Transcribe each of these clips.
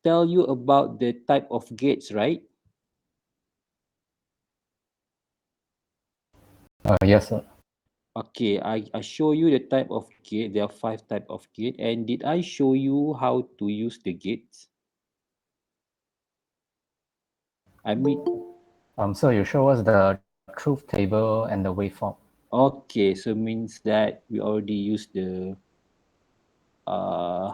tell you about the type of gates, right? Yes, sir. Okay, I show you the type of gate. There are five type of gate. And did I show you how to use the gates? I mean, So you show us the truth table and the waveform. okay, so means that we already uh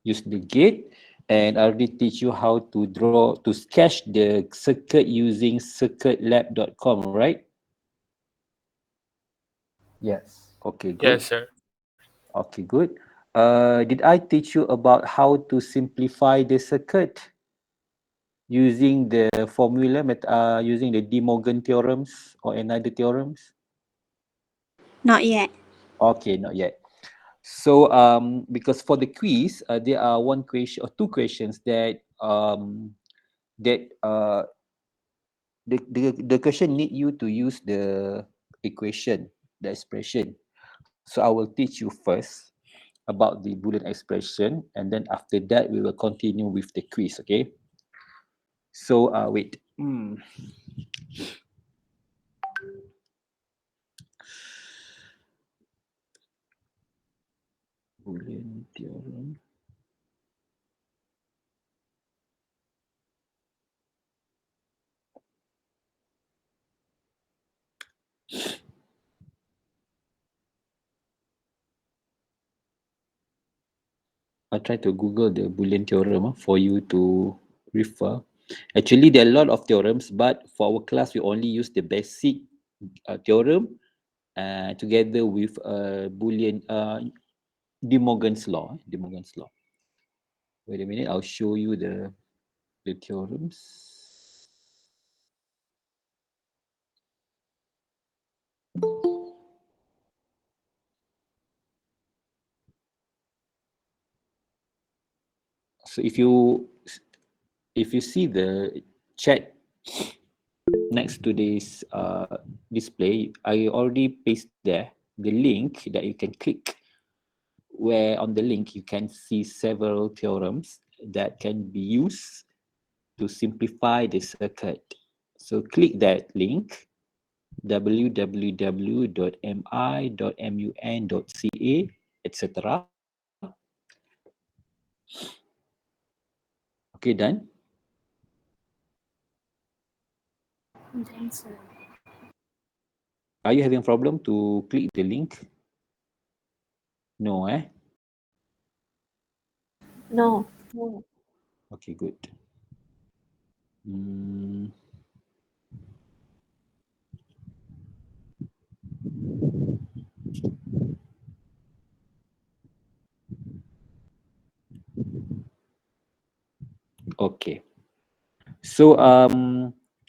use the gate, and I already teach you how to sketch the circuit using circuitlab.com, right? Yes. Okay, good. Yes, sir. Okay, good. Did I teach you about how to simplify the circuit using the using the De Morgan theorems or another theorems? Not yet. Okay, not yet. So because for the quiz, there are one question or two questions that the question need you to use the equation, the expression. So I will teach you first about the Boolean expression, and then after that we will continue with the quiz. Okay. So wait. Boolean theorem. I try to Google the Boolean theorem for you to refer. Actually, there are a lot of theorems, but for our class, we only use the basic theorem together with Boolean De Morgan's law. De Morgan's law. Wait a minute, I'll show you the theorems. So if you see the chat next to this display, I already paste there the link that you can click, where on the link you can see several theorems that can be used to simplify the circuit. So click that link, www.mi.mun.ca, etc. Okay, done. Then, sir. Are you having problem to click the link? No, eh? No. Okay, good. Hmm. Okay. So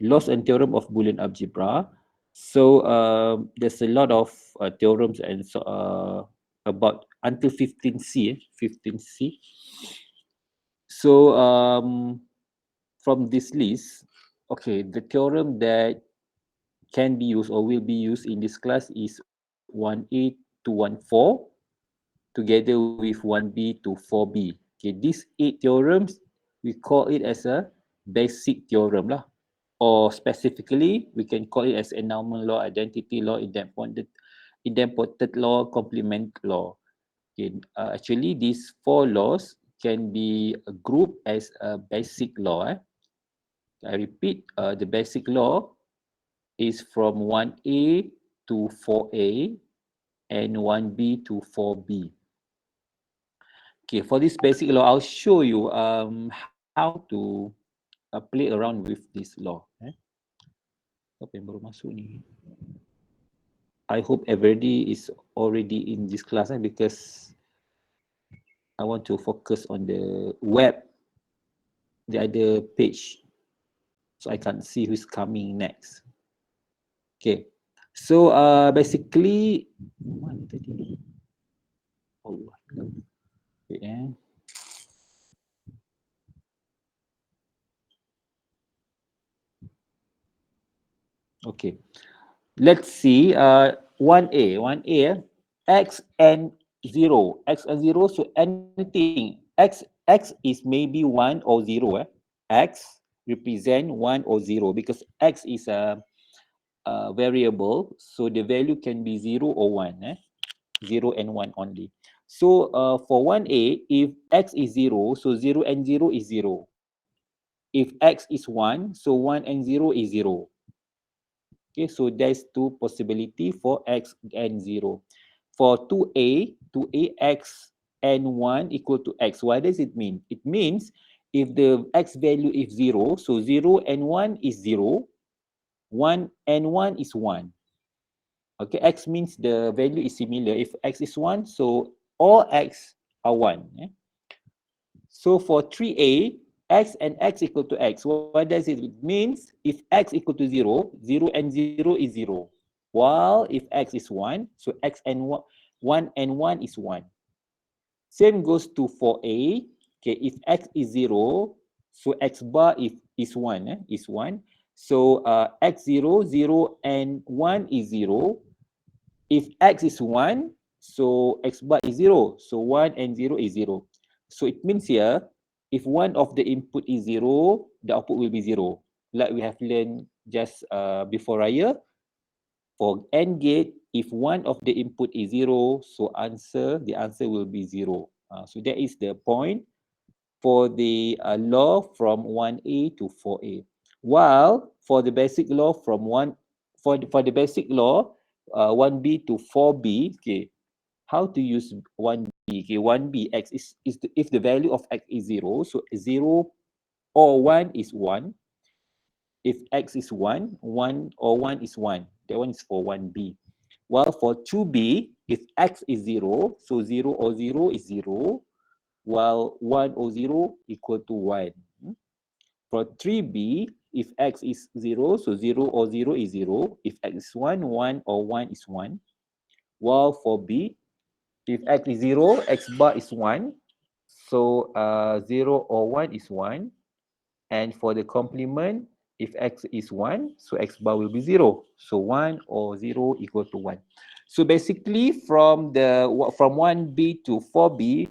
laws and theorem of Boolean algebra. So there's a lot of theorems and so about until 15C, 15C. So from this list, okay, the theorem that can be used or will be used in this class is 1A to 14 together with 1B to 4B. Okay, these 8 theorems, we call it as a basic theorem lah. Or specifically, we can call it as endowment law, identity law, idempotent law, complement law. Okay, actually, these 4 laws can be grouped as a basic law. I repeat, the basic law is from 1A to 4A and 1B to 4B. Okay, for this basic law, I'll show you how to play around with this law. Apa yang baru masuk ni? I hope everybody is already in this class because I want to focus on the web, the other page, so I can see who's coming next. Okay, so basically, mana tadi? Oh, wait, Okay, let's see. 1A, 1A, x and 0. X and 0, so anything. X X is maybe 1 or 0. X represent 1 or 0 because X is a variable, so the value can be 0 or 1. 0 and 1 only. So for 1a, if X is 0, so 0 and 0 is 0. If X is 1, so 1 and 0 is 0. Okay, so there's two possibility for X and 0. For 2a, X and 1 equal to X. What does it mean? It means if the X value is 0, so 0 and 1 is 0, 1 and 1 is 1. Okay, X means the value is similar. If X is 1, so all X are 1. So for 3a, X and X equal to X. What does it mean? It means if X equal to 0, 0 and 0 is 0. While if X is 1, so X and 1 and 1 is 1. Same goes to 4a. Okay, if X is 0, so X bar is 1. Is 1. So X0, 0 and 1 is 0. If X is 1, so X bar is 0. So 1 and 0 is 0. So it means here, if one of the input is 0, the output will be 0. Like we have learned just before Raya. For AND gate, if one of the input is 0, so the answer will be 0. So that is the point for the law from 1a to 4a. While for the basic law from for the basic law 1b to 4b, okay, how to use 1b? Okay, 1b, X is if the value of X is 0, so 0 or 1 is 1. If X is 1, 1 or 1 is 1. That one is for 1b. While for 2b, if X is 0, so 0 or 0 is 0, while 1 or 0 equal to 1. For 3b, if X is 0, so 0 or 0 is 0. If X is 1, 1 or 1 is 1. While for b, if X is 0, X bar is 1. So 0 or 1 is 1. And for the complement, if X is 1, so X bar will be 0. So 1 or 0 equal to 1. So basically from 1b to 4b,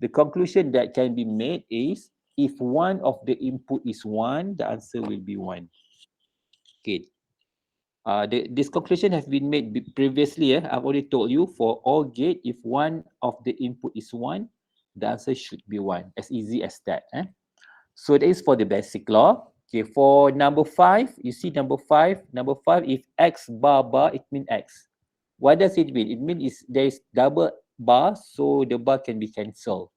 the conclusion that can be made is if one of the input is 1, the answer will be 1. Okay. This conclusion has been made previously. I've already told you for all gate, if one of the input is 1, the answer should be 1. As easy as that. So that is for the basic law. Okay, for number 5, you see number 5. Number 5, if X bar bar, it means X. What does it mean? It means there is double bar, so the bar can be cancelled.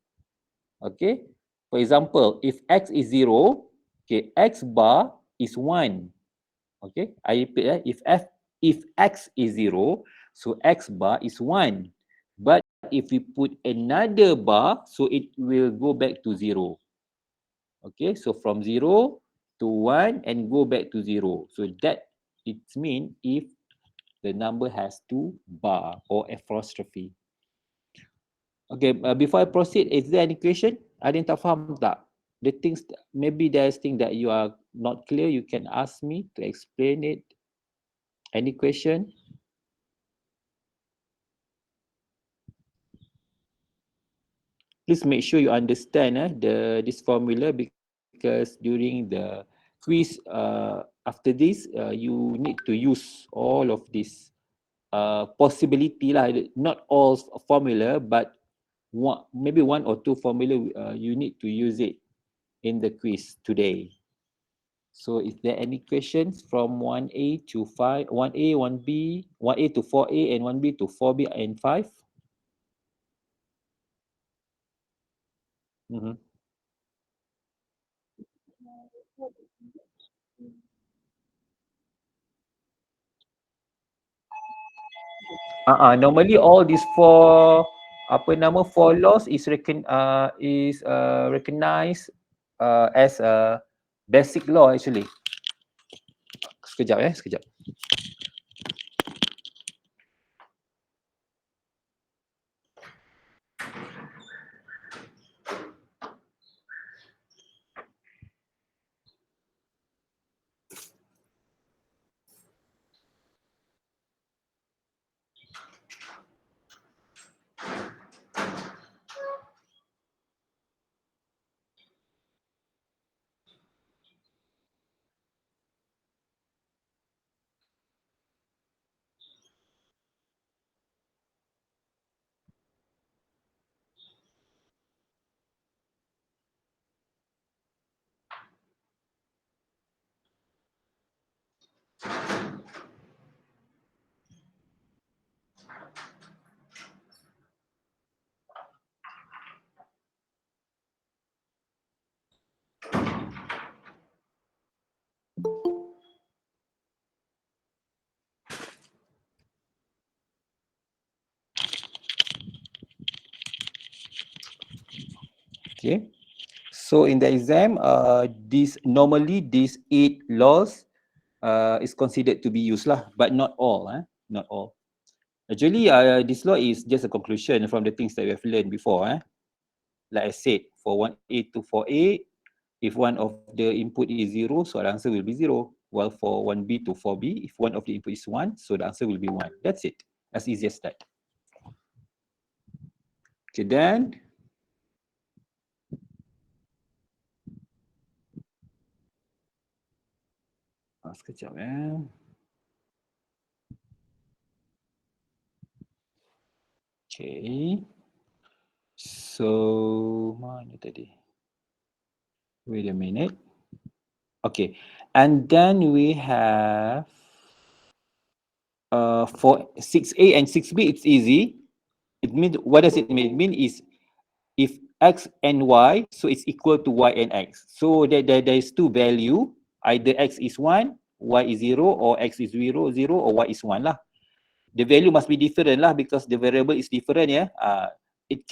Okay. For example, if X is 0, okay, X bar is 1. Okay, I repeat, if X is 0, so X bar is 1. But if we put another bar, so it will go back to 0. Okay, so from 0 to 1 and go back to 0. So that it means if the number has 2 bar or apostrophe. Okay, before I proceed, is there any question? Ada yang tak faham tak? The things, maybe there's thing that you are not clear, you can ask me to explain it. Any question? Please make sure you understand this formula, because during the quiz after this, you need to use all of this possibility lah. Not all formula, but maybe one or two formula you need to use it in the quiz today. So is there any questions from 1A to 5, 1A, 1B, 1A to 4A, and 1B to 4B and 5? Mm-hmm. Normally all these four laws is recognized as a basic law actually. Sekejap. Okay. So in the exam, this normally these 8 laws is considered to be used lah, but not all. Not all. Actually, this law is just a conclusion from the things that we have learned before. Like I said, for 1A to 4A, if one of the input is 0, so the answer will be 0. While for 1B to 4B, if one of the input is 1, so the answer will be 1. That's it. As easy as that. Okay, then sekejap Okay. So, mana tadi? Wait a minute. Okay. And then we have for 6A and 6B, it's easy. It means, what does it mean? It means is if x and y, so it's equal to y and x. So there is two value, either x is 1, y is 0, or x is 0, 0, or y is 1 lah. The value must be different lah because the variable is different, yeah. It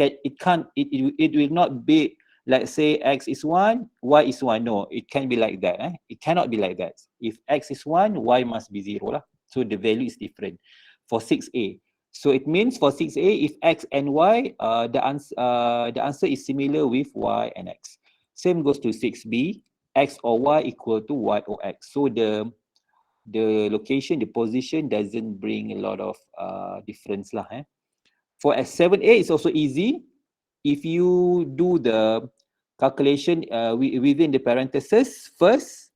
will not be like say x is 1, y is 1. No, it can be like that. It cannot be like that. If x is 1, y must be 0 lah. So the value is different for 6A. So it means for 6A, if x and y, the answer is similar with y and x. Same goes to 6B, x or y equal to y or x. So the location, the position doesn't bring a lot of difference lah. For S7A, it's also easy. If you do the calculation within the parentheses first,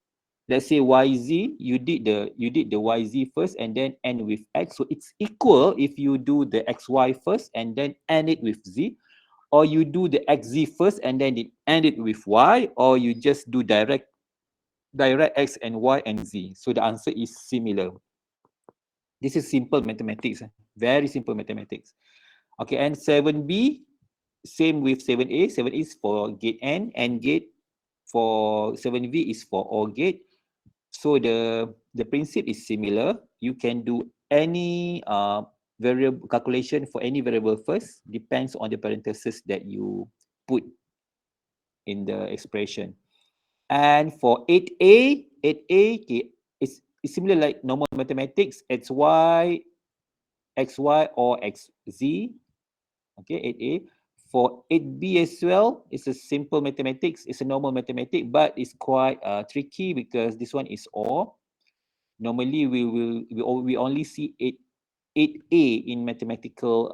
let's say YZ, you did the YZ first and then end with X. So it's equal if you do the XY first and then end it with Z, or you do the XZ first and then end it with Y, or you just do direct X and Y and Z. So the answer is similar. This is simple mathematics, very simple mathematics. Okay, and 7B, same with 7A. 7A is for gate N, and gate for 7V is for OR gate. So the principle is similar. You can do any variable calculation for any variable first, depends on the parentheses that you put in the expression. And for 8A, okay, it's similar like normal mathematics, xy, or xz. Okay, 8A. For 8B as well, it's a simple mathematics. It's a normal mathematics, but it's quite tricky because this one is OR. Normally, we only see 8A in mathematical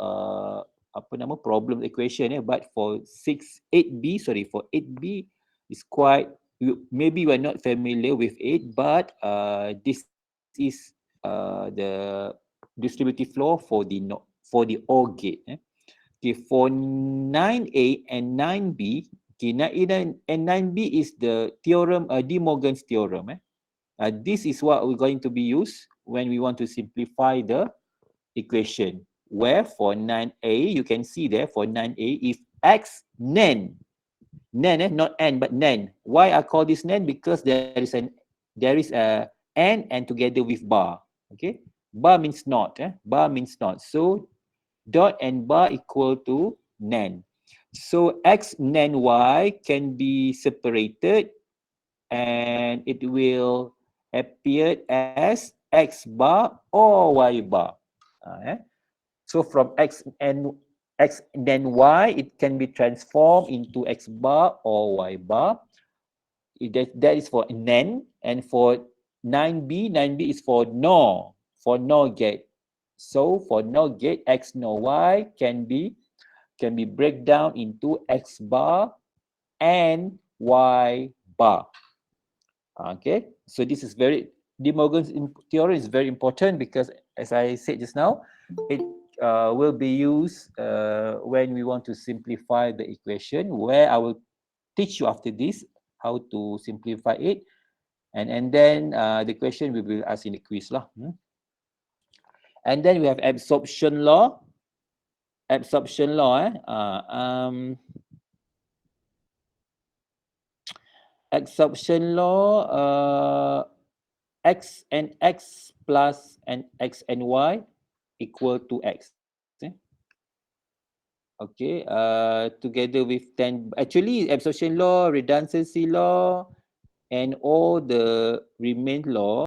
problem equation. But for 8B, for 8B, it's quite, maybe we're not familiar with it, but this is the distributive law for the OR gate. Okay, for 9A and 9B, okay, 9A and 9B is the theorem, De Morgan's theorem. This is what we're going to be used when we want to simplify the equation. Where for 9A, you can see there for 9A, if x nan, not n but nan. Why I call this nan? Because there is a n and together with bar. Okay, bar means not. Bar means not. So dot and bar equal to nan. So x nan y can be separated and it will appear as x bar or y bar. So from x then y, it can be transformed into x bar or y bar. That is for nan, and for 9b is for NOR gate. So for NOR gate, x NOR y can be break down into x bar and y bar. Okay, so this is De Morgan's theorem is very important because, as I said just now, it will be used when we want to simplify the equation, where I will teach you after this how to simplify it, and then the question we will ask in the quiz lah. And then we have absorption law. Absorption law, absorption law, x and x plus and x and y equal to x. Okay, together with 10, actually absorption law, redundancy law, and all the remain law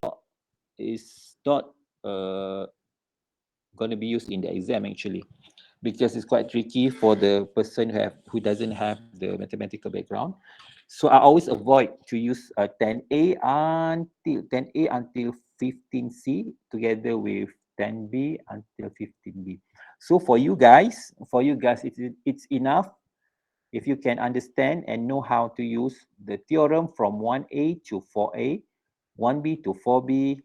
is not going to be used in the exam actually, because it's quite tricky for the person who doesn't have the mathematical background. So I always avoid to use 10A until 15C together with 10B until 15B. So for you guys, it's enough if you can understand and know how to use the theorem from 1A to 4A, 1B to 4B,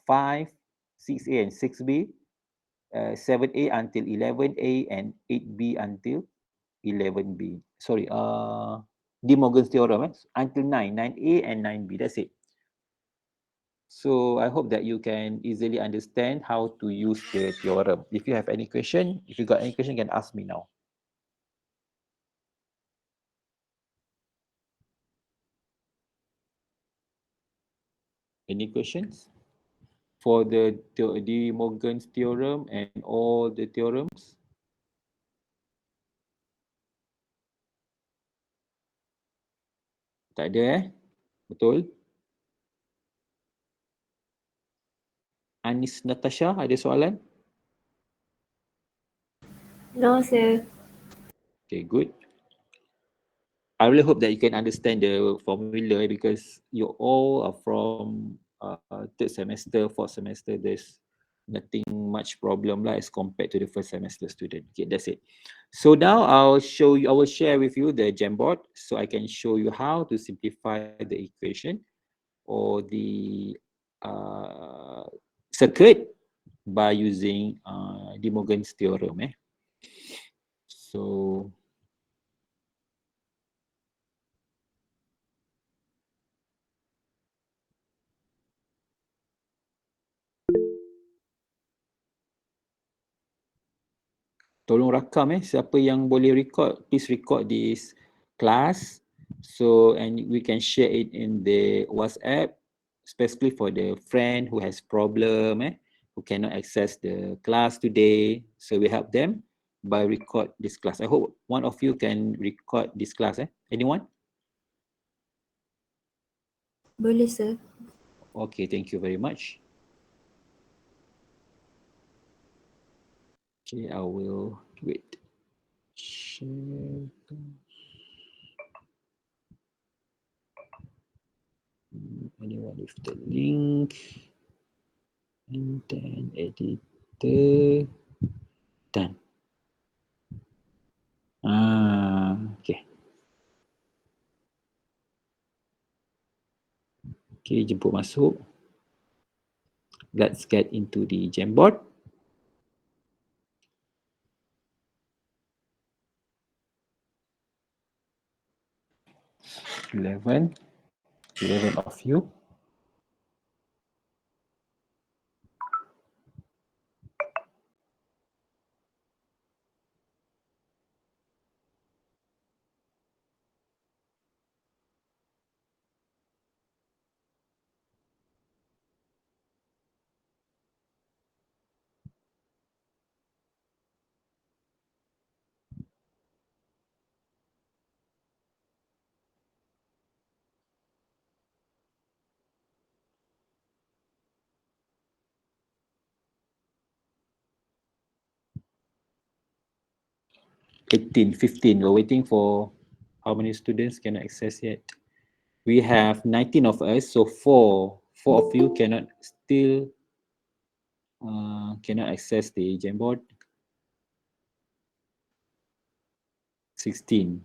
5, 6A and 6B, 7A until 11A, and 8B until 11B. Sorry, De Morgan's theorem, until 9A and 9B. That's it. So I hope that you can easily understand how to use the theorem. If you have any question, if you got any question, you can ask me now. Any questions for the De Morgan's theorem and all the theorems? Tak ada Betul? Anis Natasha, ada soalan? No, sir. Okay, good. I really hope that you can understand the formula because you all are from third semester, fourth semester. There's nothing much problem lah as compared to the first semester student. Okay, that's it. So now I will share with you the Jamboard so I can show you how to simplify the equation or the circuit by using De Morgan's theorem. So tolong rakam siapa yang boleh record, please record this class so and we can share it in the WhatsApp, especially for the friend who has problem who cannot access the class today, so we help them by record this class. I hope one of you can record this class. Anyone? Boleh, sir. Okay, thank you very much. Okay, I will wait. Share. Anyone with the link? And then editor. Done. Okay. Okay, jemput masuk. Let's get into the Jamboard. Eleven of you. $18, $15. We're waiting for how many students can access yet. We have 19 of us, so four of you cannot access the Jamboard. 16.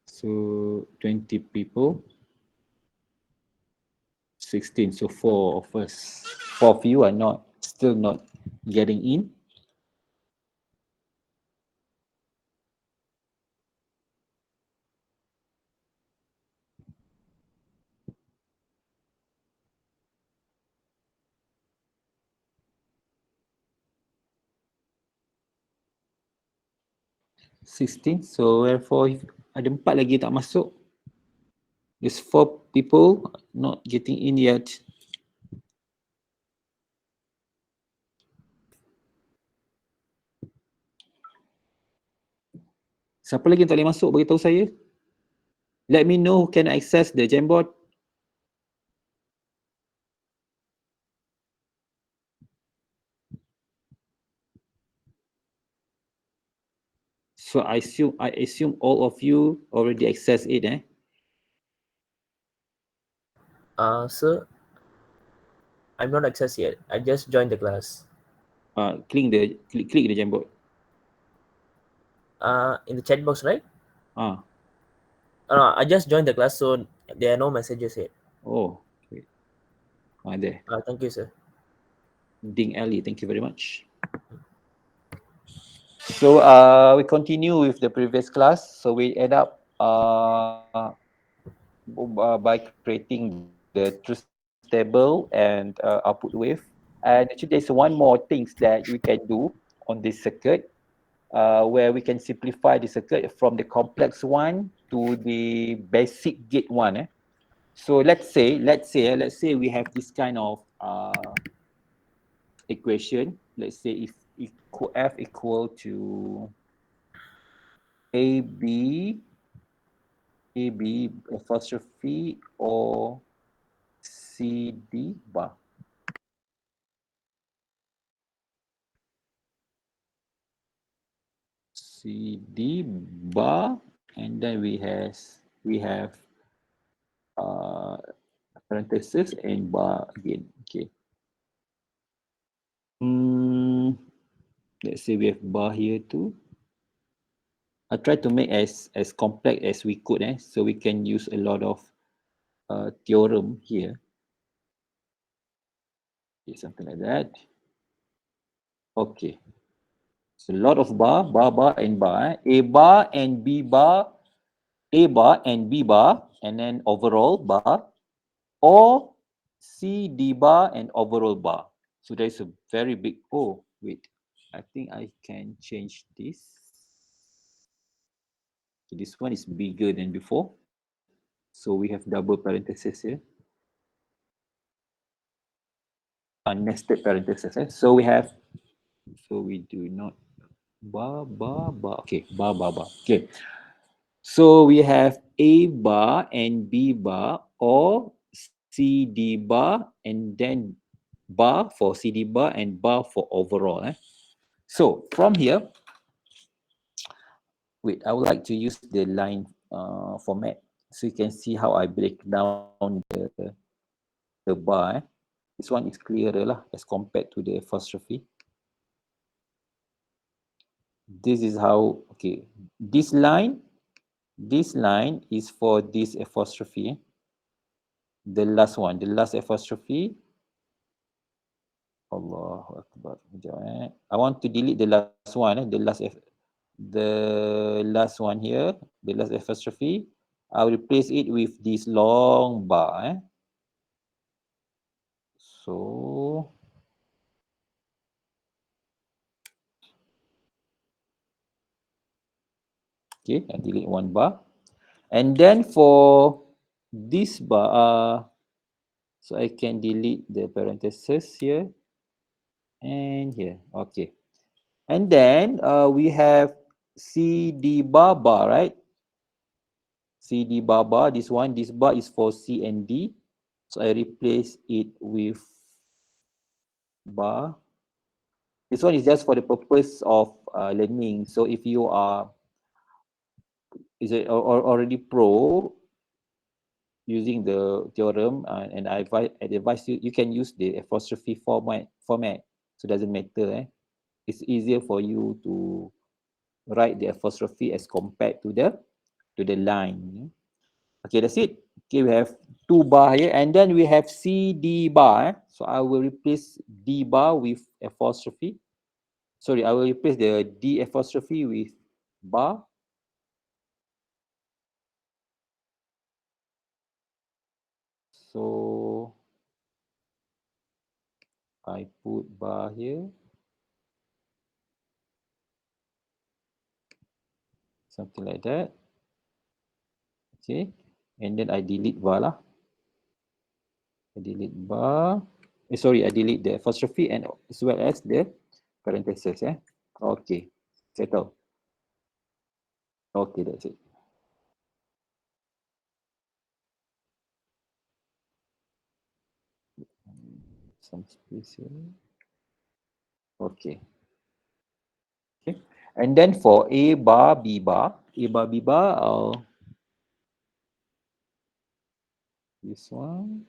So 20 people. 16. So four of us. Four of you are still not getting in. So therefore ada 4 lagi tak masuk. There's 4 people not getting in yet. Siapa lagi yang tak boleh masuk, beritahu saya. Let me know who can access the Jamboard. So I assume all of you already access it, eh? Sir, I'm not accessed yet. I just joined the class. Click the Jamboard. In the chat box, right? Ah, No, I just joined the class, so there are no messages yet. oh, wait. There. Thank you, sir. Ding Ali, thank you very much. So we continue with the previous class. So we end up by creating the truth table and output wave. And actually, there's one more things that we can do on this circuit, where we can simplify the circuit from the complex one to the basic gate one. So let's say we have this kind of equation. Let's say if f equal to AB apostrophe or CD bar. CD bar, and then we have parenthesis and bar again. Okay. Let's say we have bar here too. I try to make as complex as we could, so we can use a lot of theorem here. Okay, something like that. Okay. So a lot of bar, and bar. A bar and B bar, A bar and B bar, and then overall bar, or C D bar and overall bar. So there's a very big, oh, wait. I think I can change this. So this one is bigger than before. So we have double parentheses here. Nested parentheses. So we have, so we do not bar. Okay, bar. Okay. So we have A bar and B bar, or C D bar and then bar for CD bar and bar for overall. So from here, wait, I would like to use the line format so you can see how I break down the bar. This one is clearer lah as compared to the apostrophe. This is how, okay, this line is for this apostrophe. The last one, the last apostrophe. Allahu Akbar. I want to delete the last one, the last one here, the last apostrophe. I'll replace it with this long bar. So okay, I delete one bar. And then for this bar, so I can delete the parentheses here and here. Okay. And then we have CD bar, right? CD bar, this one, this bar is for C and D. So I replace it with bar. This one is just for the purpose of learning. So if you are already pro using the theorem, and I advise you, you can use the apostrophe format. So it doesn't matter. It's easier for you to write the apostrophe as compared to the line. Okay, that's it. Okay, we have 2 bar here, and then we have CD bar. So I will replace D bar with apostrophe. Sorry, I will replace the D apostrophe with bar. So I put bar here. Something like that. Okay, and then I delete bar lah. I delete bar. I delete the apostrophe and as well as the parentheses. Okay, settle. Okay, that's it. Some space here. Okay. Okay. And then for A bar, B bar, B bar, this one.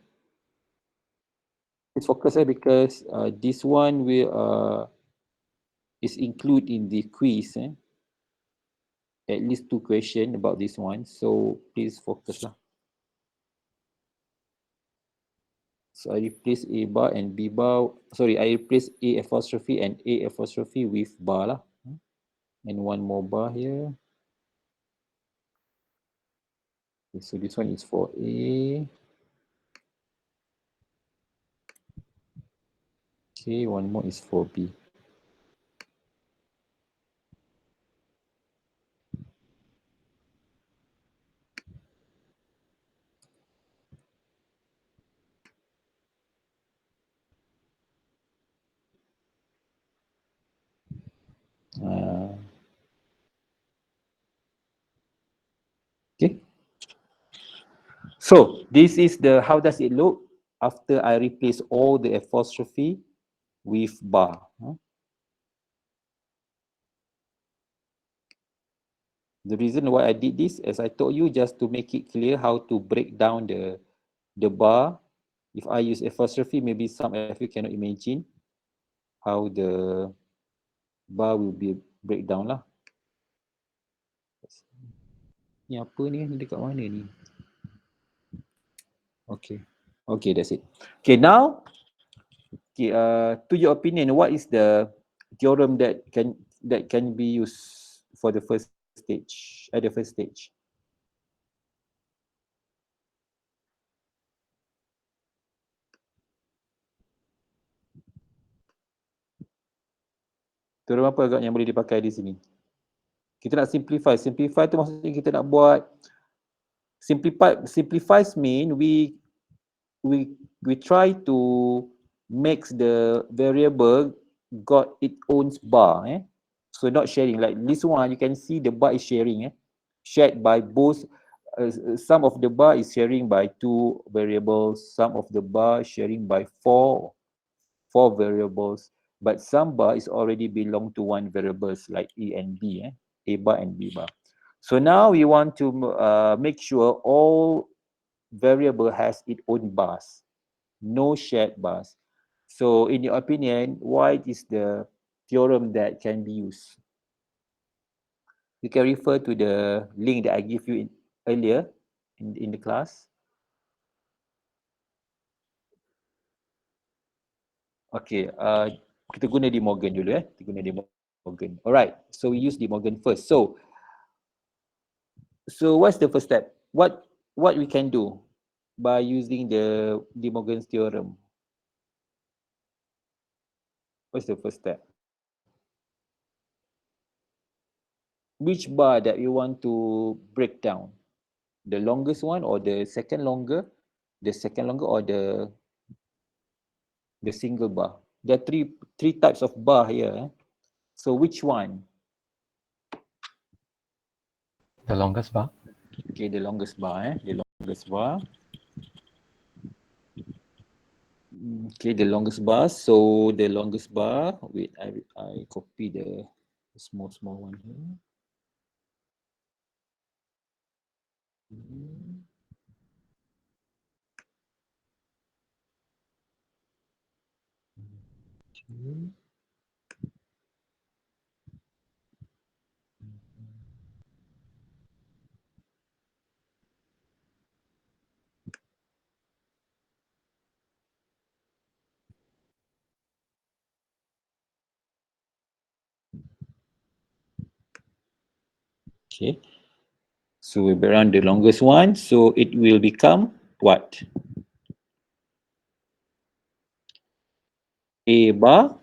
Let's focus because this one will is included in the quiz. At least 2 questions about this one. So please focus lah. So I replace A bar and B bar. Sorry, I replace A apostrophe and A apostrophe with bar lah. And one more bar here. Okay, so this one is for A. Okay, one more is for B. Okay. So this is the how does it look after I replace all the apostrophe with bar. The reason why I did this, as I told you, just to make it clear how to break down the bar. If I use apostrophe, maybe some of you cannot imagine how the bar will be breakdown lah. Ni apa ni? Ni dekat mana ni? Okay. Okay, that's it. Okay, now, okay, to your opinion, what is the theorem that can be used for the first stage, at the first stage? Theorem apa agak yang boleh dipakai di sini? Kita nak simplify. Simplify tu maksudnya kita nak buat simplifies mean we try to make the variable got its own bar. So not sharing. Like this one, you can see the bar is sharing. Shared by both. Some of the bar is sharing by 2 variables. Some of the bar sharing by 4 variables. But some bar is already belong to one variables like A and B. A bar and B bar. So now we want to make sure all variable has its own bars, no shared bars. So in your opinion, what is the theorem that can be used? You can refer to the link that I give you earlier in the class. Okay, kita guna De Morgan dulu. Kita guna De Morgan. Alright, so we use De Morgan first. So what's the first step? What we can do by using the De Morgan's theorem? What's the first step? Which bar that you want to break down? The longest one or the second longer? The second longer or the single bar? There are three types of bar here. So which one? The longest bar. Okay, the longest bar. The longest bar. Okay, the longest bar. So the longest bar. Wait, I copy the small one here. Okay. Okay. So we run the longest one. So it will become what? A bar.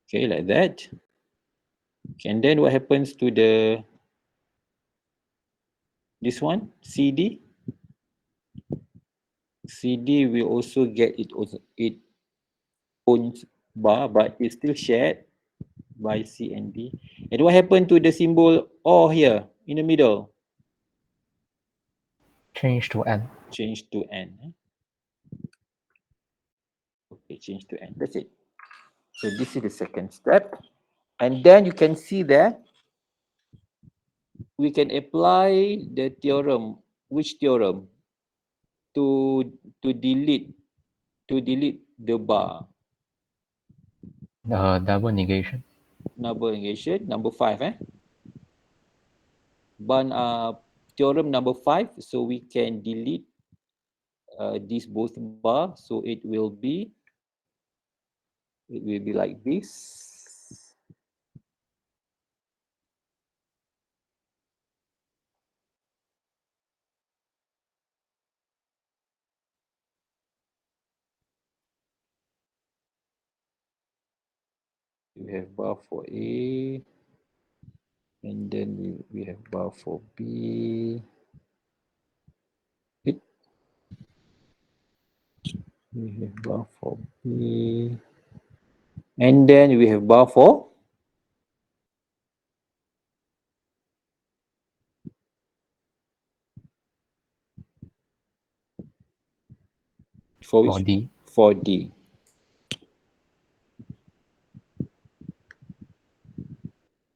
Okay, like that. Okay, and then what happens to this one? CD? CD will also get its own bar, but it's still shared by C and D. And what happened to the symbol OR here in the middle? Change to N. Change to N. Okay, change to N. That's it. So this is the second step. And then you can see that we can apply the theorem. Which theorem? To delete the bar. Double negation. Double negation, number 5, theorem number 5, so we can delete these both bar, so it will be like this. We have bar for A, and then we have bar for B. We have bar for B, and then we have bar for For D. For D.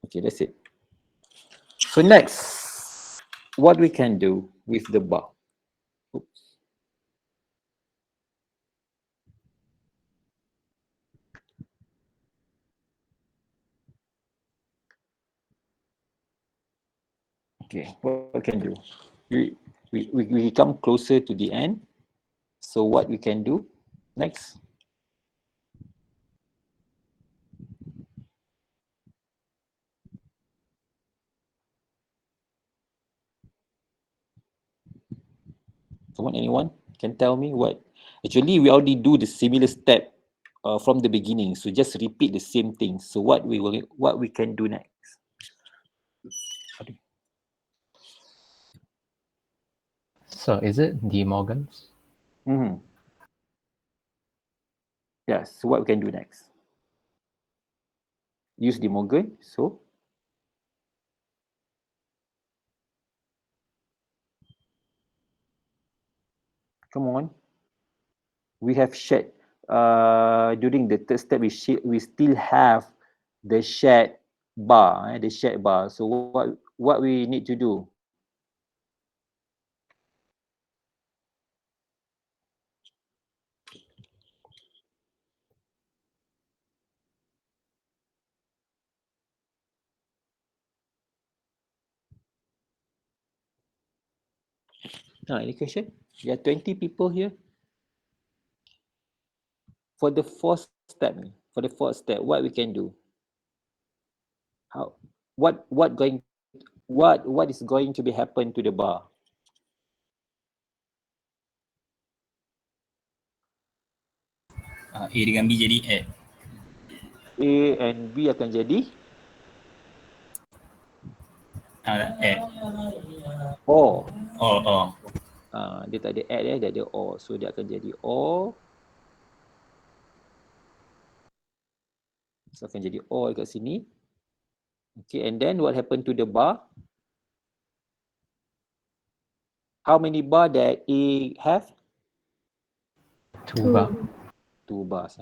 Okay, that's it. So next, what we can do with the bar. Oops. Okay, what we can do? We come closer to the end. So what we can do next? Anyone can tell me what? Actually, we already do the similar step from the beginning. So just repeat the same thing. So what we can do next? So is it De Morgan's? Mm-hmm. Yes. So what we can do next? Use De Morgan. So come on. We have shared during the third step. We still have the shared bar. The shared bar. So what we need to do? Any question? There are 20 people here. For the fourth step, what we can do? How? What is going to be happen to the bar? A dengan B jadi add. A and B akan jadi Add. OR. Oh. Dia tak ada add dia ada OR. So dia akan jadi OR. So akan jadi OR kat sini. Okay, and then what happened to the bar? How many bar that A have? 2 bar. 2 bars.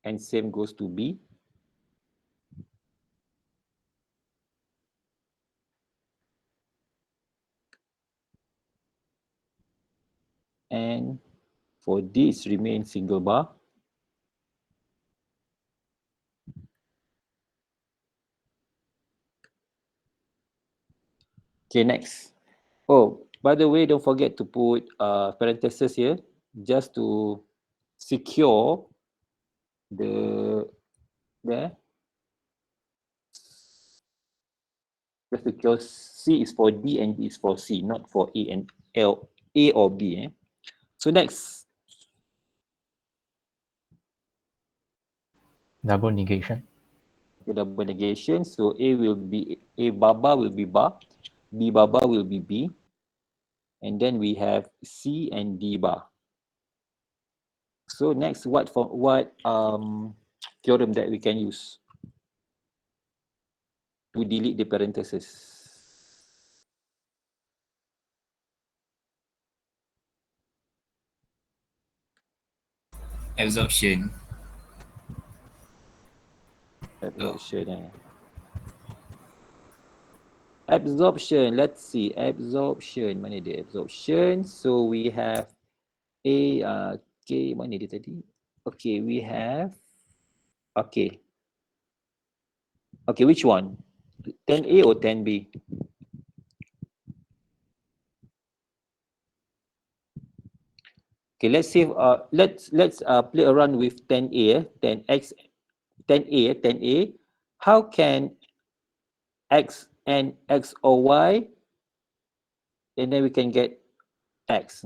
And same goes to B. And for this remain single bar. Okay, next. Oh, by the way, don't forget to put parentheses here just to secure the there. Just secure C is for D and D is for C, not for A and L, A or B. So next, Double negation. double negation. So A baba will be ba, B baba will be B, and then we have C and D bar. So next, what theorem that we can use to delete the parentheses? Absorption. Absorption. Absorption. Let's see. Absorption. Mana dia absorption? So we have K. Mana dia tadi? Okay, we have. Okay. Okay, which one? 10A or 10B? Okay, let's see. Let's play around with 10A. 10x, 10A. 10A. How can x and x or y, and then we can get x.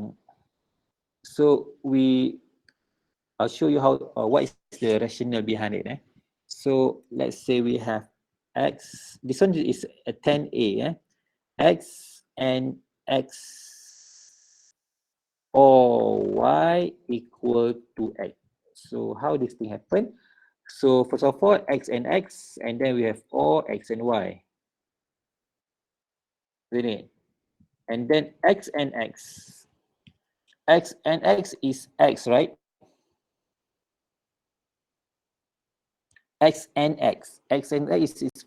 So I'll show you how what is the rationale behind it. So let's say we have x. This one is a 10A. X and x or y equal to x. So how this thing happen? So first of all, x and x, and then we have all x and y. Isn't it? And then x and x. X and x is x, right? X and x. X and x is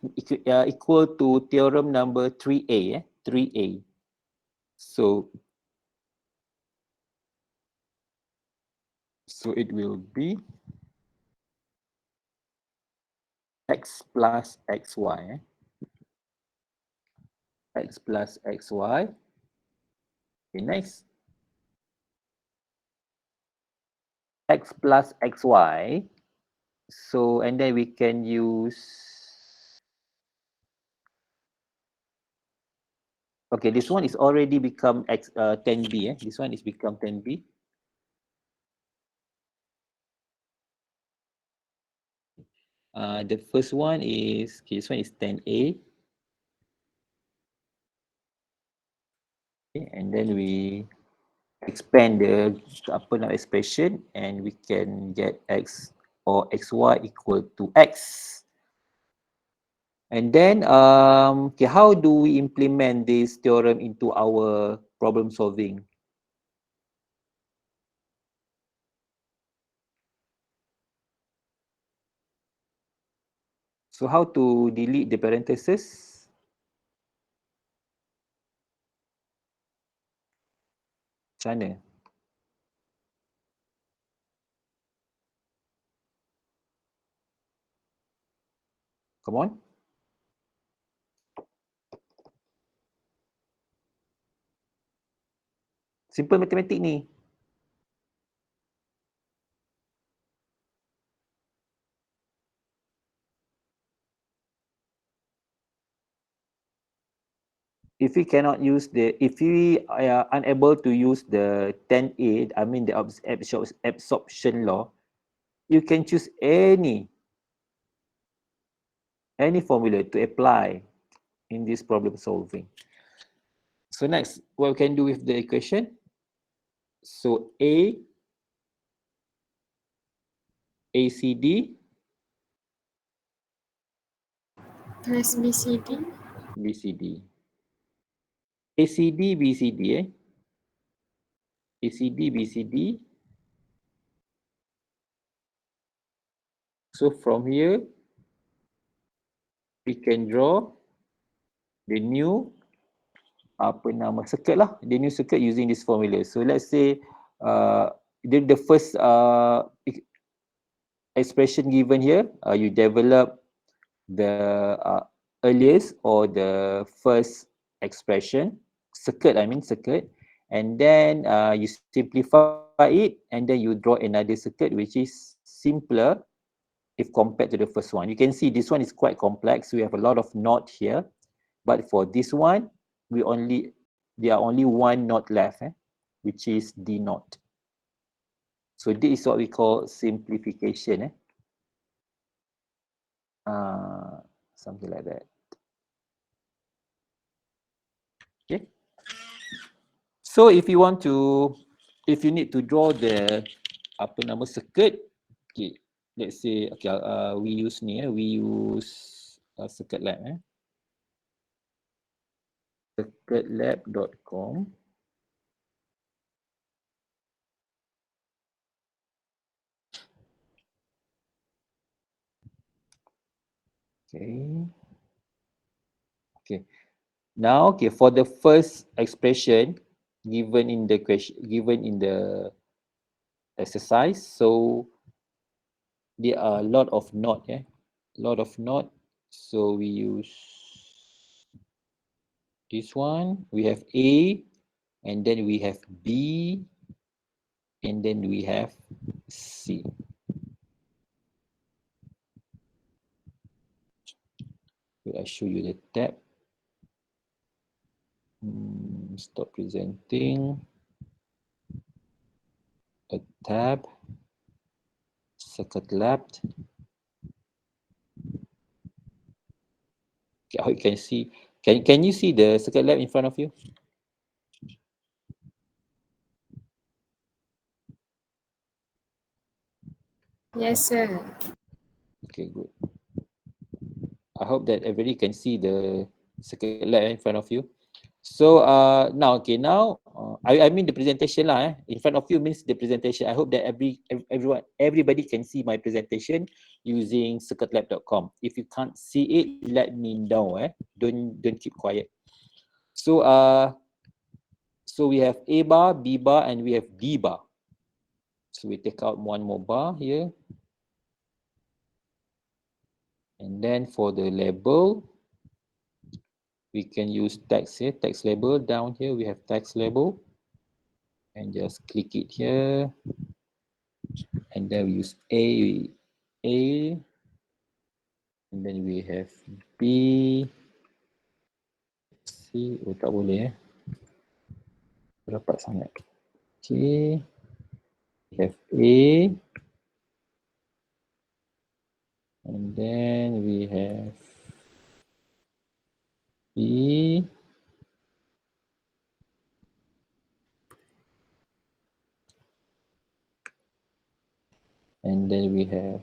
equal to theorem number 3A. 3A. So it will be x plus xy. X plus xy. Okay, next. X plus xy. So, and then we can use. Okay, this one is already become 10b. This one is become 10b. The first one is, okay, this one is 10a. Okay, and then we expand the expression, and we can get x or xy equal to x. And then, okay, how do we implement this theorem into our problem solving? So how to delete the parentheses? Macam mana? Come on. Simple matematik ni. If we cannot use if we are unable to use the 10A, I mean the absorption law, you can choose any formula to apply in this problem solving. So next, what we can do with the equation? So ACD Plus BCD. BCD. ACD BCD ACD BCD. So from here, we can draw the new circuit lah, the new circuit using this formula. So let's say the first expression given here, you develop the earliest or the first expression, circuit, and then you simplify it, and then you draw another circuit which is simpler if compared to the first one. You can see this one is quite complex. We have a lot of knot here, but for this one, there are only one knot left, which is D knot. So this is what we call simplification. Something like that. Okay. So if you need to draw the apa nama circuit, okay, let's say okay, we use circuit lab circuitlab.com. Okay. Now, okay, for the first expression given in the question, given in the exercise, so there are a lot of not, lot of not. So we use this one. We have A, and then we have B, and then we have C. Will I show you the tab? Stop presenting. A tab. Circuit lab. Okay, how you can see? Can you see the circuit lab in front of you? Yes, sir. Okay, good. I hope that everybody can see the circuit lab in front of you. So now I mean the presentation lah. In front of you means the presentation. I hope that everybody can see my presentation using circuitlab.com. If you can't see it, let me know. Don't keep quiet. So so we have A bar, B bar, and we have D bar. So we take out one more bar here. And then for the label, we can use text here, text label. Down here, we have text label. And just click it here. And then we use A. And then we have B. C. Oh, tak boleh rapat sangat. Okay. We have A. And then we have B. And then we have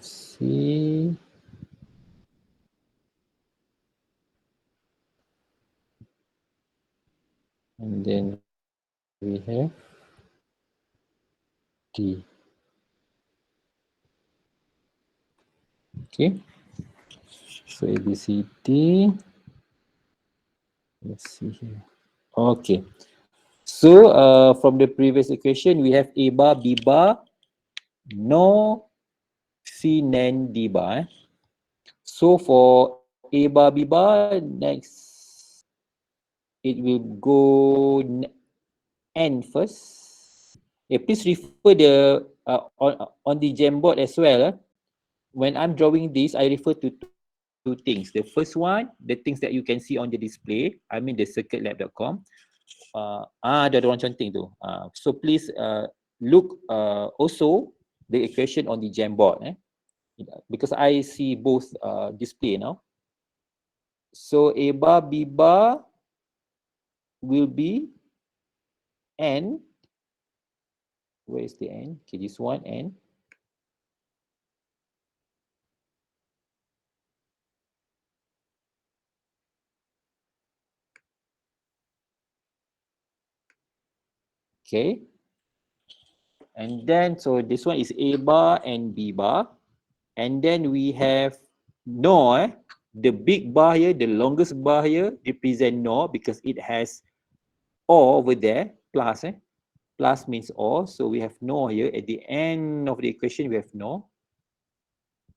C. And then we have D. Okay. So A, B, C, D. Let's see here. Okay. So from the previous equation, we have A bar, B bar, no C, nan, D bar. So for A bar, B bar, next it will go N first. Please refer the on the Jamboard as well. When I'm drawing this, I refer to two things. The first one, the things that you can see on the display. I mean the circuitlab.com. Ada orang cantik tu. So please look also the equation on the Jamboard. Because I see both display now. So A bar, B bar will be N. Where is the N? Okay, this one N. Okay. And then, so this one is A bar and B bar. And then we have no, the big bar here, the longest bar here represent no because it has or over there, plus. Plus means or, so we have no here. At the end of the equation, we have no.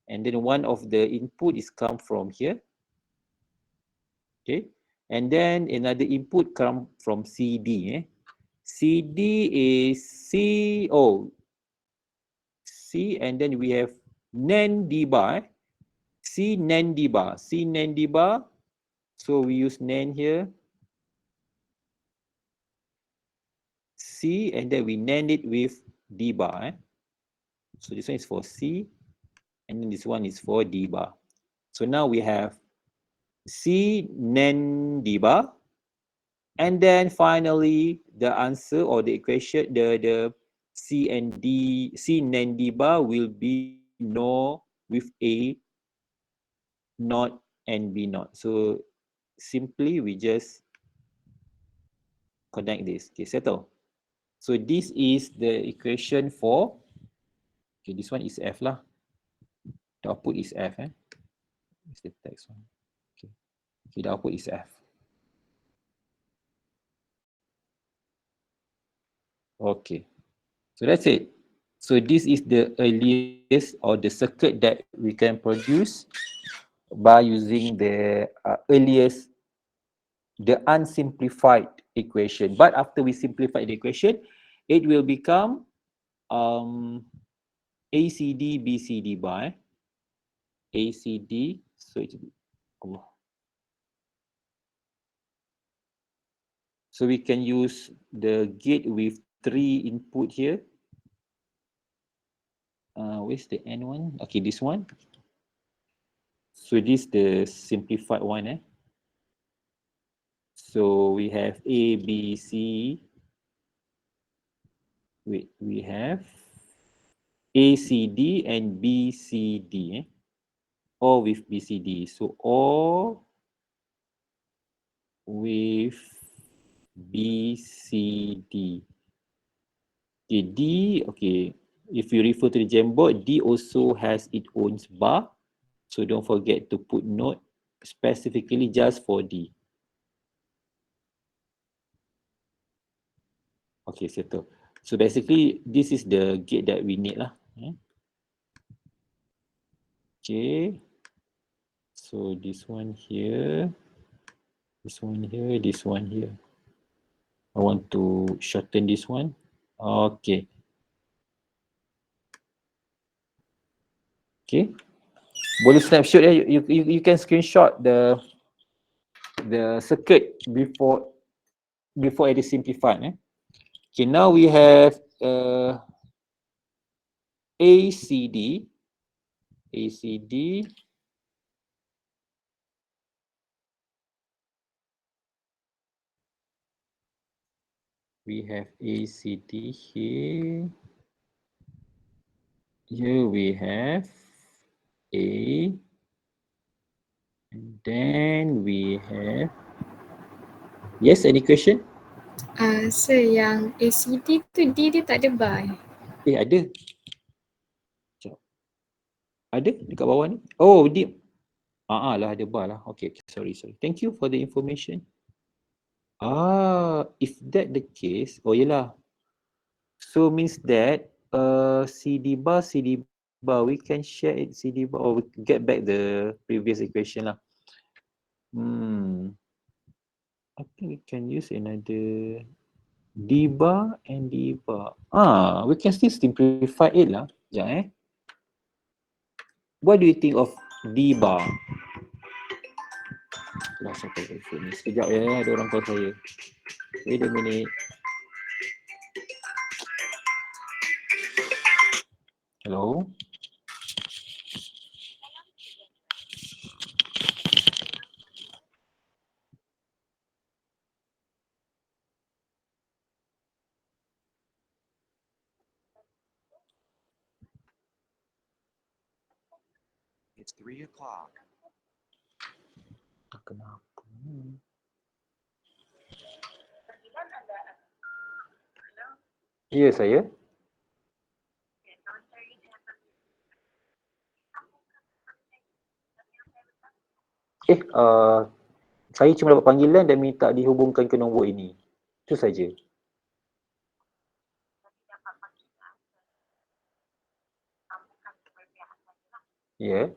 And then one of the input is come from here. Okay. And then another input come from CD. CD is C, C, and then we have nan D bar. C nan D bar. C nan D bar. So we use nan here. C, and then we NAND it with D bar. So this one is for C, and then this one is for D bar. So now we have C nen D bar, and then finally the answer or the equation, the C nen D bar will be NOR with A not and B not. So simply we just connect this. Okay, settle. So this is the equation for, okay, this one is F lah. The output is F. It's the text one. Okay. Okay, the output is F. Okay. So that's it. So this is the earliest or the circuit that we can produce by using the earliest, the unsimplified equation. But after we simplify the equation, it will become ACD BCD bar. ACD, so it, oh. So we can use the gate with 3 input here. Where's the N one? Okay, this one. So this the simplified one. So we have A, B, C. Wait, we have A, C, D and B, C, D. Or with B, C, D. So or with B, C, D. Okay, D, okay. If you refer to the Jamboard, D also has its own bar. So don't forget to put note specifically just for D. Okay, settle. So basically, this is the gate that we need lah. Okay. So this one here, this one here, this one here. I want to shorten this one. Okay. Okay. Boleh snapshot ya. You can screenshot the circuit before it is simplified. Okay, now we have ACD. We have ACD here. Here we have A. And then we have, yes, any question? Sir, yang ACD tu D dia tak ada bar. Ada. Sekejap. Ada dekat bawah ni. Oh, dia. Lah ada bar lah. Okay, sorry. Thank you for the information. If that the case, oh yelah. So means that CD bar, we can share it CD bar, or we get back the previous equation lah. I think we can use another D bar and D bar. We can still simplify it lah. Sekejap What do you think of D bar? Dah sampai telefon ni. Sekejap ya, ada orang call saya. Wait a minute. Hello? It's 3 o'clock. Kenapa? Ya, saya. Saya cuma dapat panggilan dan minta dihubungkan ke nombor ini. Itu saja. Ya.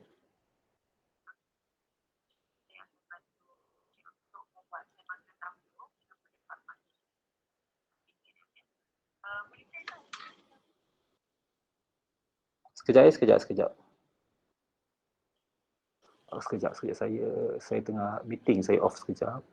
Sekejap. Sekejap. Saya tengah meeting. Saya off sekejap.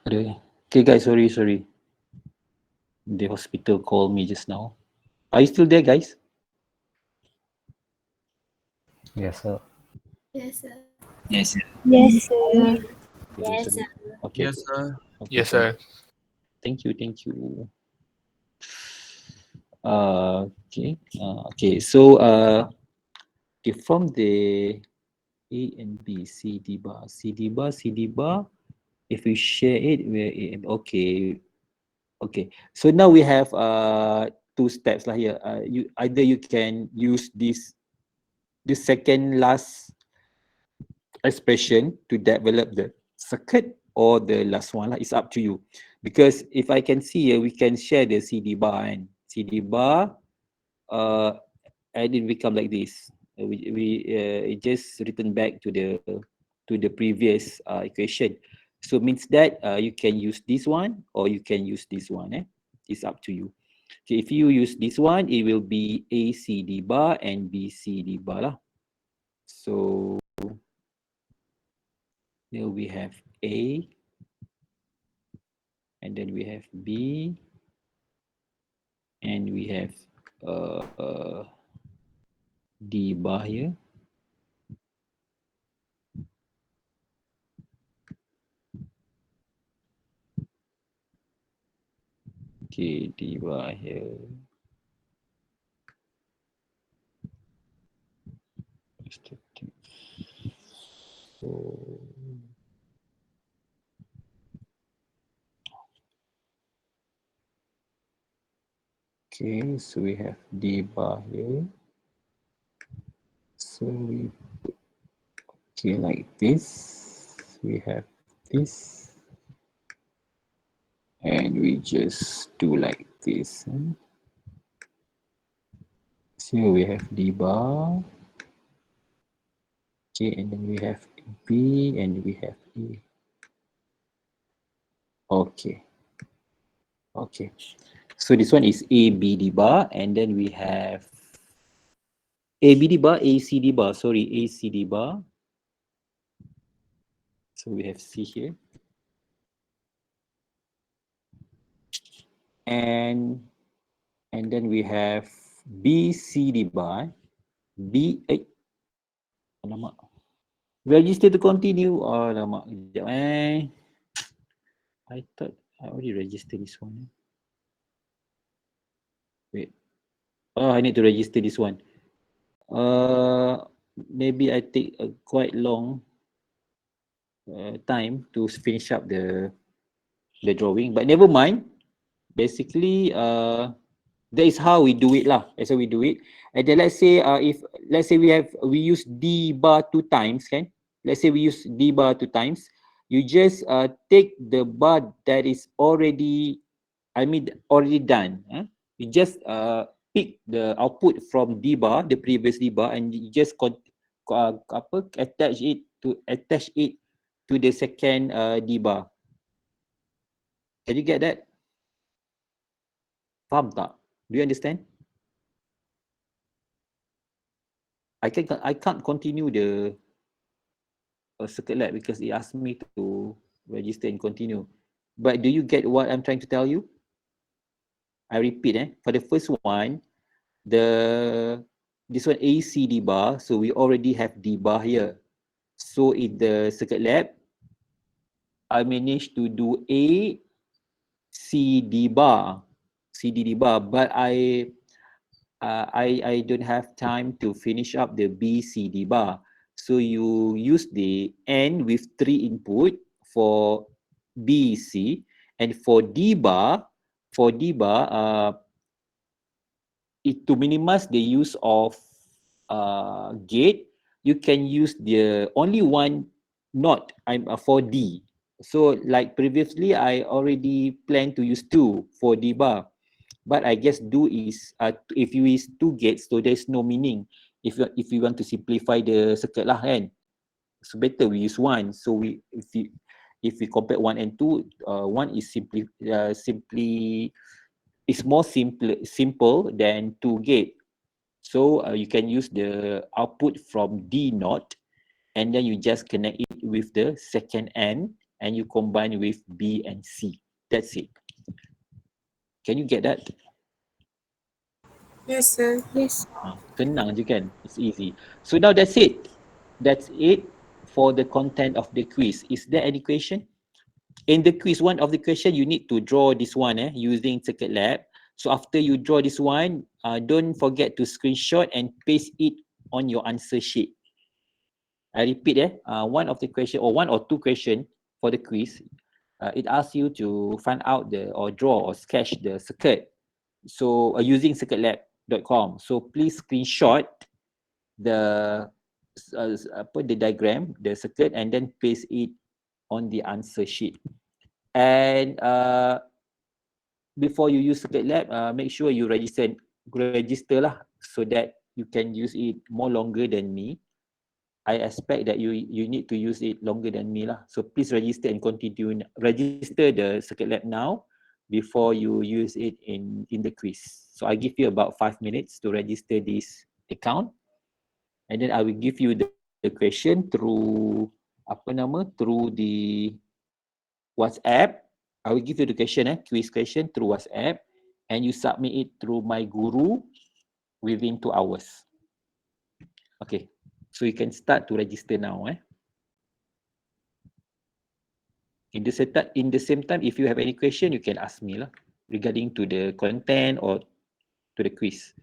Okay, guys, sorry. The hospital called me just now. Are you still there, guys? Yes, sir. Yes, sir. Yes. Yes, sir. Yes, sir. Okay. Yes, sir. Okay, Yes, sir. Thank you. Okay. So, from the A and B, CD bar. If we share it, okay. So now we have two steps lah here. You can use this second last expression to develop the circuit, or the last one lah. It's up to you. Because if I can see here, we can share the CD bar, and CD bar, and it become like this. It just return back to the previous equation. So means that you can use this one, or you can use this one. It's up to you. Okay, if you use this one, it will be ACD bar and BCD bar lah. So here we have A, and then we have B, and we have D bar here. Okay, D bar here. So okay, so we have D bar here. So we okay, like this. We have this, and we just do like this. So we have D bar. Okay, and then we have B, and we have E. Okay. So this one is ABD bar, and then we have ABD bar, ACD bar. Sorry, ACD bar. So we have C here. And then we have BCD bar. Alamak. Register to continue. Alamak. Sekejap I thought I already registered this one. Wait. Oh, I need to register this one. Maybe I take a quite long time to finish up the drawing, but never mind. Basically, that is how we do it lah. That's how we do it. And then let's say we use D bar 2 times, okay? Let's say we use D bar 2 times. You just take the bar that is already done. You just pick the output from D bar, the previous D bar, and you just attach it to the second D bar. Can you get that? Faham tak? Do you understand? I can't continue the circuit lab because it asked me to register and continue. But do you get what I'm trying to tell you? I repeat, for the first one, this one ACD bar, so we already have D bar here. So in the circuit lab, I managed to do A CD bar, but I don't have time to finish up the BCD bar. So you use the N with 3 input for BC, and for D bar, to minimize the use of gate, you can use the only one NOT for D. So like previously, I already planned to use 2 for D bar. But I guess do is if you use 2 gates, so there's no meaning. If you want to simplify the circuit lah kan, so better we use 1. So if we compare 1 and 2, 1 is simply is more simple than 2 gate. So you can use the output from D NOT, and then you just connect it with the second N, and you combine with B and C. That's it. Can you get that? Yes, sir. Yes. Senang je kan? It's easy. So now that's it. That's it for the content of the quiz. Is there any question? In the quiz, one of the question you need to draw this one using Circuit Lab. So after you draw this one, don't forget to screenshot and paste it on your answer sheet. I repeat, one of the question or one or two question for the quiz, it asks you to find out or draw or sketch the circuit. So using circuitlab.com. So please screenshot the the diagram, the circuit, and then paste it on the answer sheet. And before you use Circuit Lab, make sure you register lah, so that you can use it more longer than me. I expect that you need to use it longer than me lah. So please register and continue. Register the Circuit Lab now before you use it in the quiz. So I give you about 5 minutes to register this account, and then I will give you the question through through the WhatsApp. I will give you the question, quiz question through WhatsApp, and you submit it through My Guru within 2 hours. Okay, so you can start to register now. In the same time, if you have any question, you can ask me lah regarding to the content or to the quiz.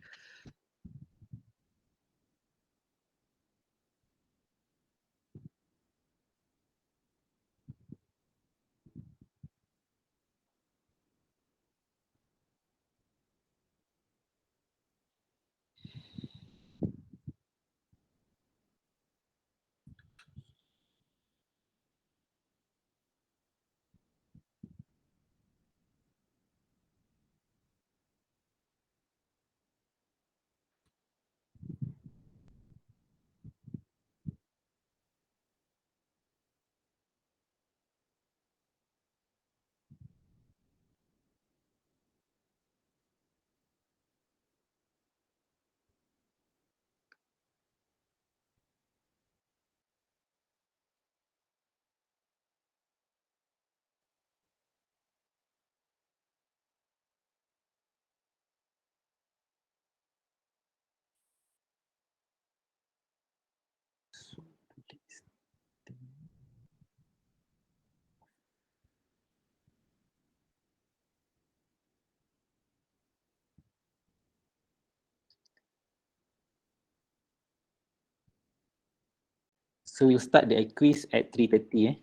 So we'll start the quiz at 3:30.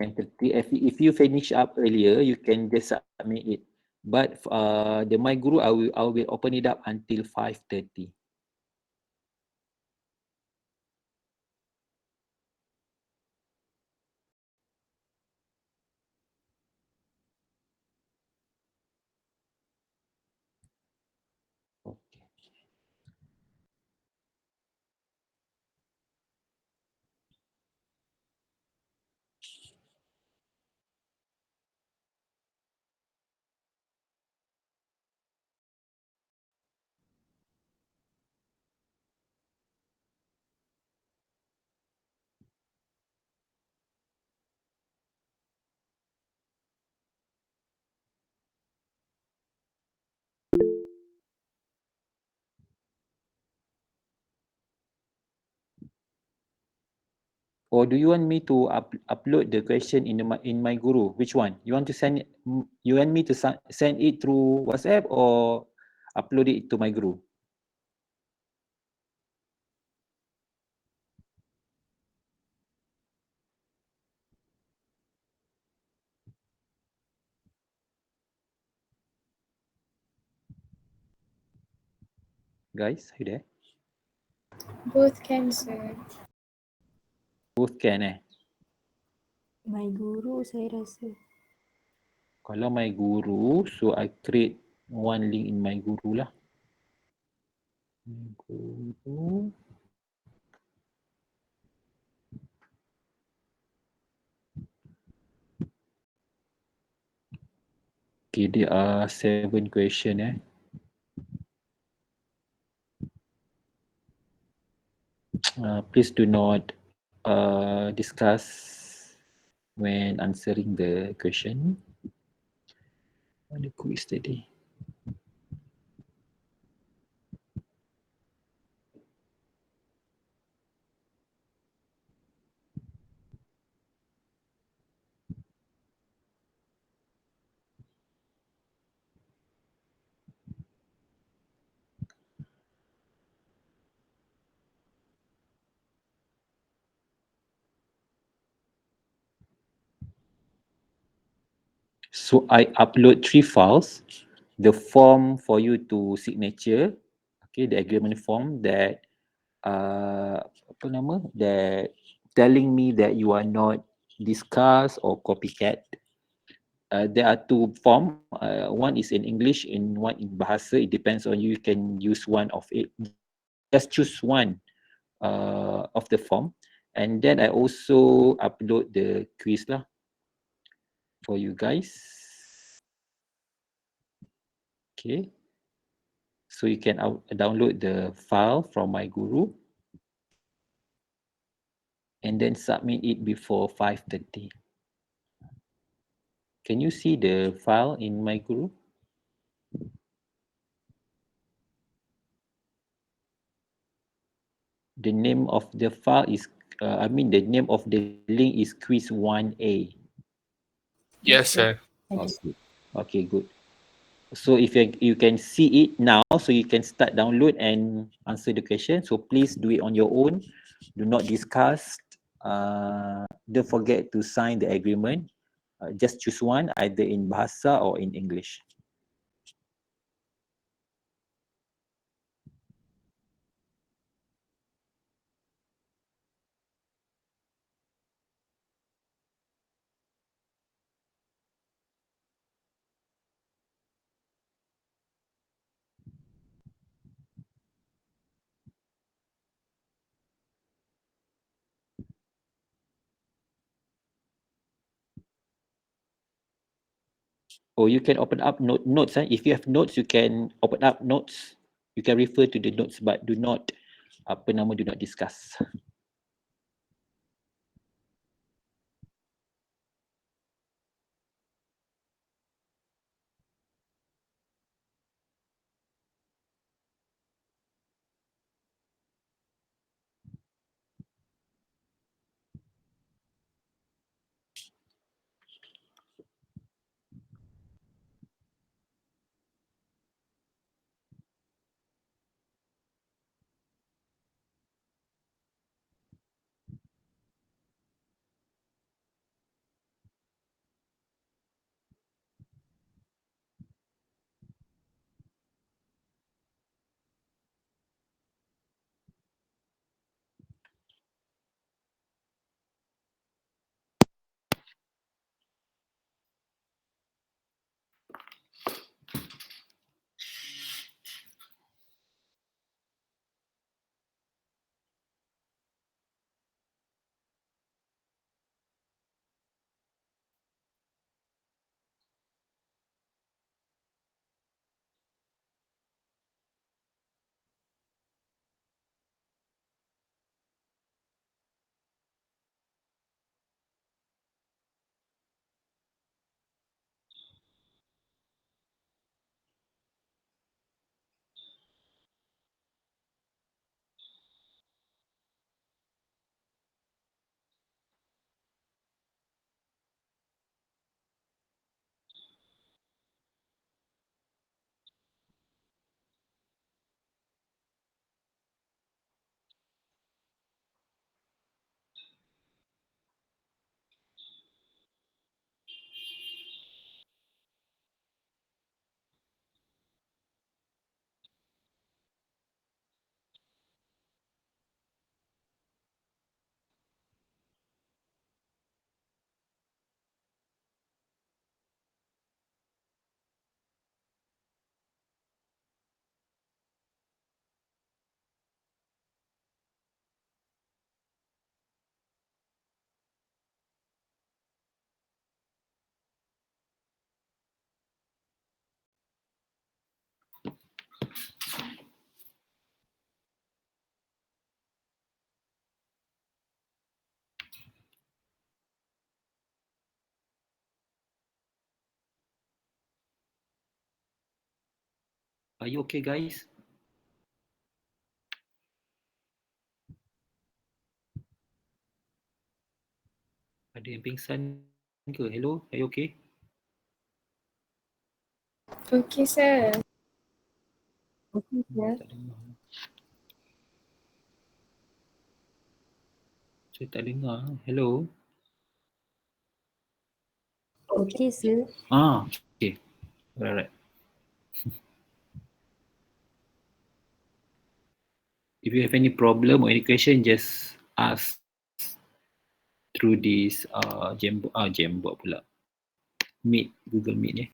10:30. If you finish up earlier, you can just submit it. But the My Guru, I will open it up until 5:30. Okay. Or do you want me to upload the question in My Guru? Which one? You want to send it? You want me to send it through WhatsApp or upload it to My Guru? Guys, are you there? Both can, sir. Both can My Guru saya rasa. Kalau My Guru, so I create one link in My Guru lah. My Guru. Okay, there are 7 questions please do not discuss when answering the question on the quiz tadi. So I upload 3 files. The form for you to signature, okay, the agreement form that apa nama, that telling me that you are not discuss or copycat. There are 2 form. One is in English and one in Bahasa. It depends on you. You can use one of it. Just choose one of the form, and then I also upload the quiz lah for you guys. Okay, so you can download the file from my guru and then submit it before 5:30. Can you see the file in my guru? The name of the file is the name of the link is quiz 1A. Yes, sir. Okay. Okay, good. So if you can see it now, so you can start download and answer the question. So please do it on your own. Do not discuss. Don't forget to sign the agreement. Just choose one, either in Bahasa or in English. Or you can open up notes. If you have notes, you can open up notes. You can refer to the notes, but do not do not discuss. Are you okay, guys? Ada yang pingsan ke? Hello, are you okay? Okay, sir. Okay, sir. Tak dengar. Saya tak dengar. Hello. Okay, sir. Okay. Alright. If you have any problem or any question, just ask through this Jamboard pula. Meet, Google Meet ni.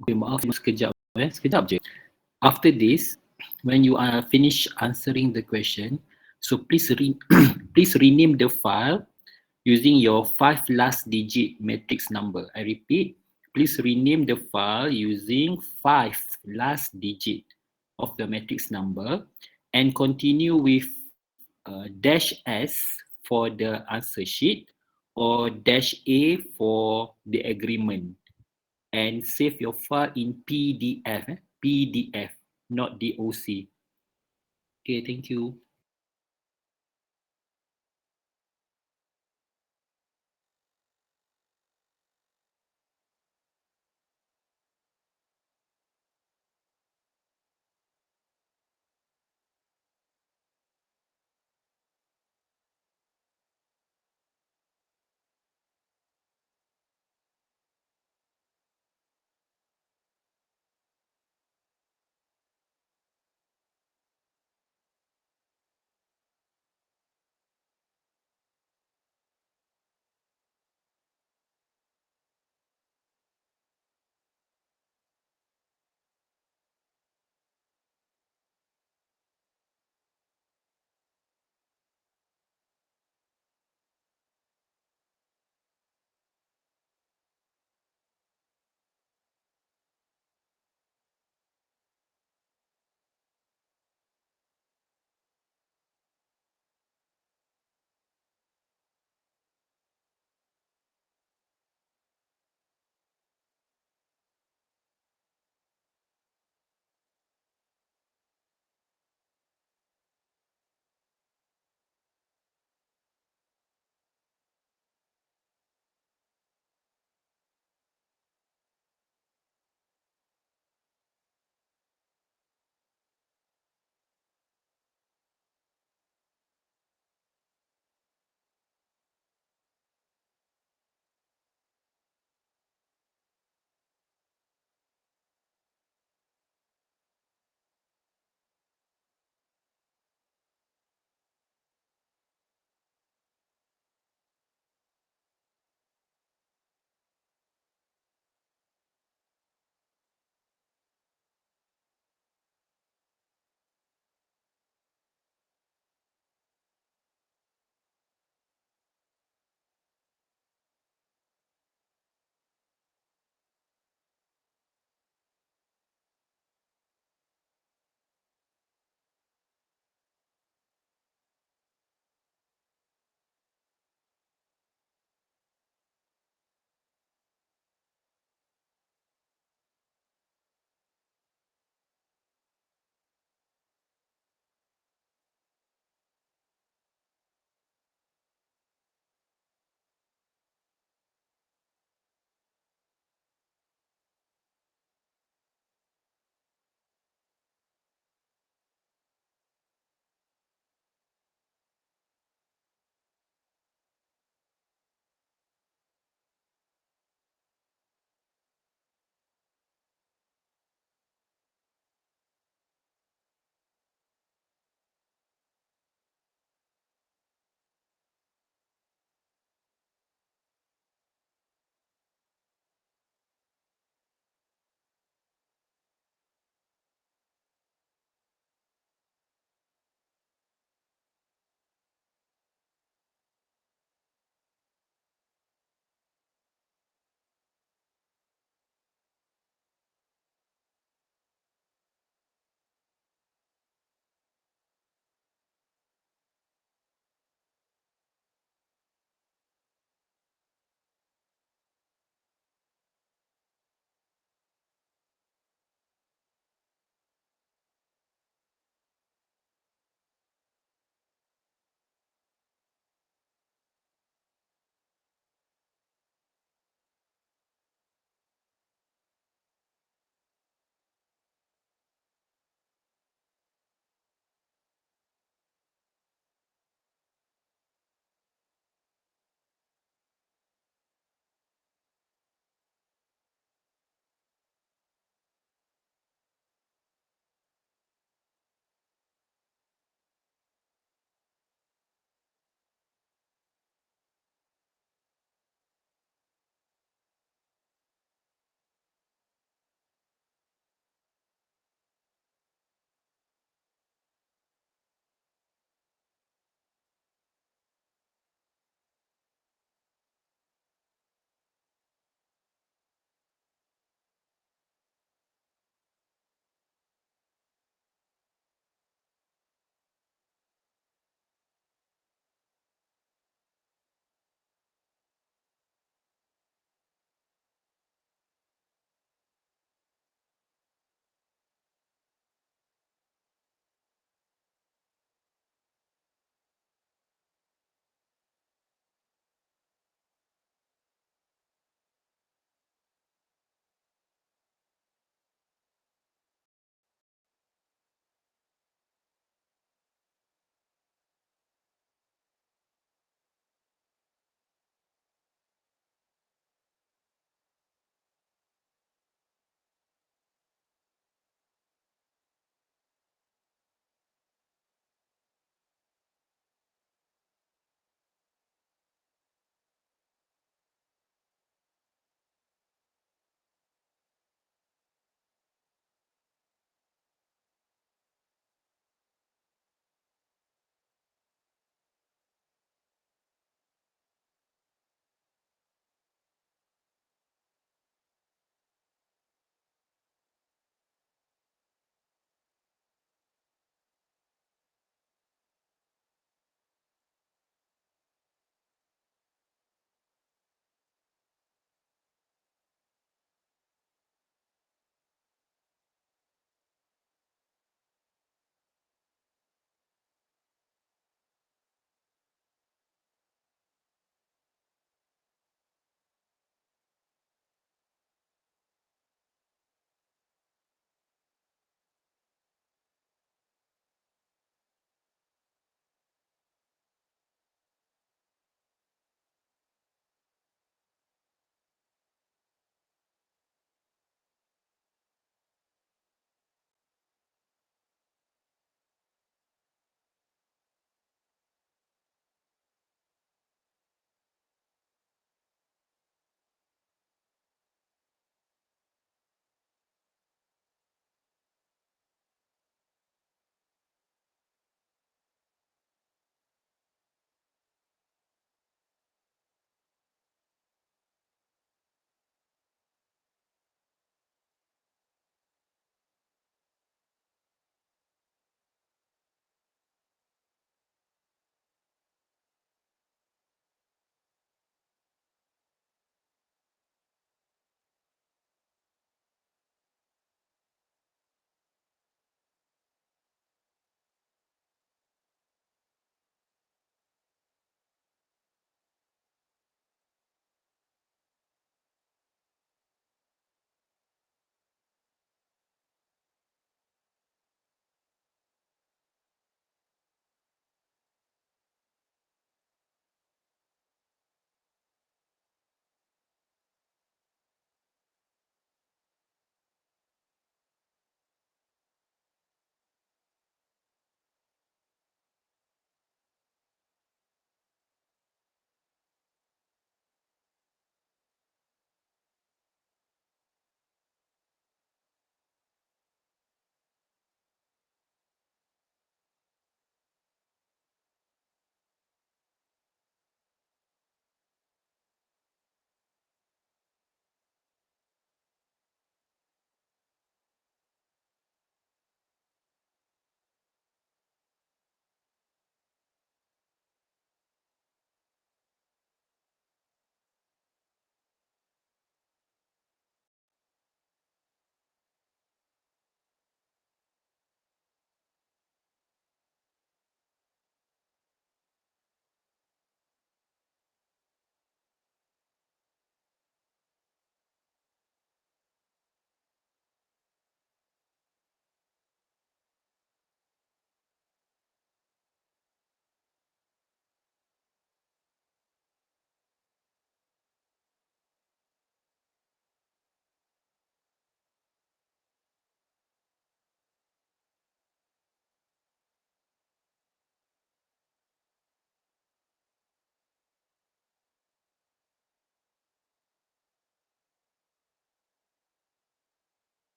Okay, maaf sekejap sekejap je. After this, when you are finished answering the question, so please please rename the file using your 5 last digit matrix number. I repeat, please rename the file using 5 last digit of the matrix number and continue with -S for the answer sheet or -A for the agreement, and save your file in PDF, PDF, not DOC. Okay, thank you.